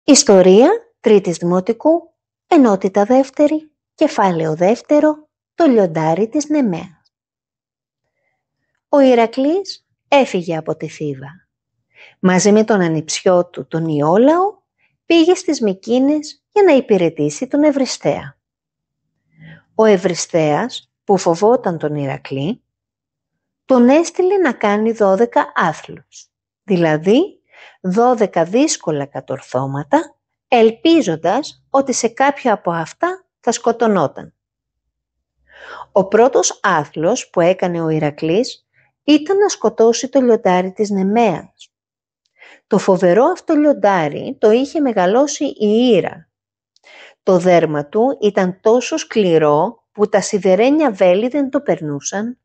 Ιστορία τρίτης δημοτικού, ενότητα δεύτερη, κεφάλαιο δεύτερο, το λιοντάρι της Νεμαίας. Ο Ηρακλής έφυγε από τη Θήβα. Μαζί με τον ανιψιό του, τον Ιόλαο, πήγε στις Μικήνες για να υπηρετήσει τον Ευριστέα. Ο Ευριστέας, που φοβόταν τον Ηρακλή, τον έστειλε να κάνει 12 άθλους, δηλαδή 12 δύσκολα κατορθώματα, ελπίζοντας ότι σε κάποιο από αυτά θα σκοτωνόταν. Ο πρώτος άθλος που έκανε ο Ηρακλής ήταν να σκοτώσει το λιοντάρι της Νεμαίας. Το φοβερό αυτό λιοντάρι το είχε μεγαλώσει η Ήρα. Το δέρμα του ήταν τόσο σκληρό που τα σιδερένια βέλη δεν το περνούσαν.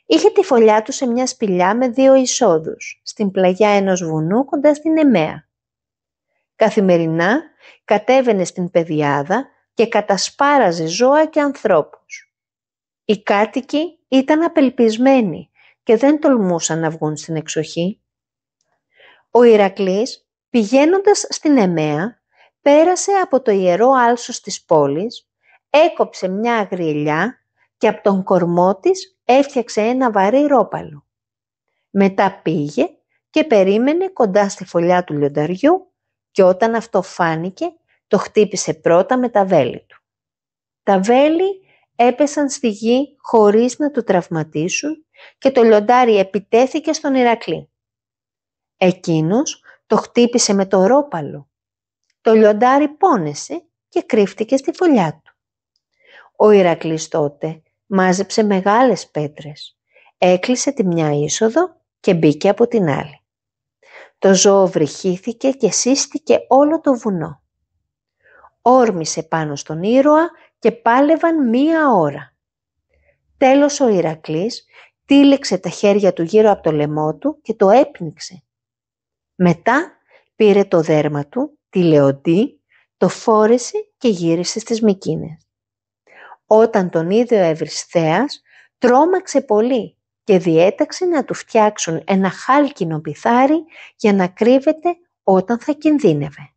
Είχε τη φωλιά του σε μια σπηλιά με 2 εισόδους, στην πλαγιά ενός βουνού κοντά στην Νεμαία. Καθημερινά κατέβαινε στην πεδιάδα και κατασπάραζε ζώα και ανθρώπους. Οι κάτοικοι ήταν απελπισμένοι και δεν τολμούσαν να βγουν στην εξοχή. Ο Ηρακλής, πηγαίνοντας στην Νεμαία, πέρασε από το ιερό άλσος της πόλης, έκοψε μια αγριελιά και από τον κορμό της έφτιαξε ένα βαρύ ρόπαλο. Μετά πήγε και περίμενε κοντά στη φωλιά του λιονταριού και όταν αυτό φάνηκε, το χτύπησε πρώτα με τα βέλη του. Τα βέλη έπεσαν στη γη χωρίς να του τραυματίσουν και το λιοντάρι επιτέθηκε στον Ηρακλή. Εκείνος το χτύπησε με το ρόπαλο. Το λιοντάρι πόνεσε και κρύφτηκε στη φωλιά του. Ο Ηρακλής τότε μάζεψε μεγάλες πέτρες, έκλεισε τη μια είσοδο και μπήκε από την άλλη. Το ζώο βρυχήθηκε και σύστηκε όλο το βουνό. Όρμησε πάνω στον ήρωα και πάλευαν 1 ώρα. Τέλος ο Ηρακλής τύλιξε τα χέρια του γύρω από το λαιμό του και το έπνιξε. Μετά πήρε το δέρμα του, τη λεοντή, το φόρεσε και γύρισε στις Μικήνες. Όταν τον είδε ο Ευριστέας, τρόμαξε πολύ και διέταξε να του φτιάξουν ένα χάλκινο πιθάρι για να κρύβεται όταν θα κινδύνευε.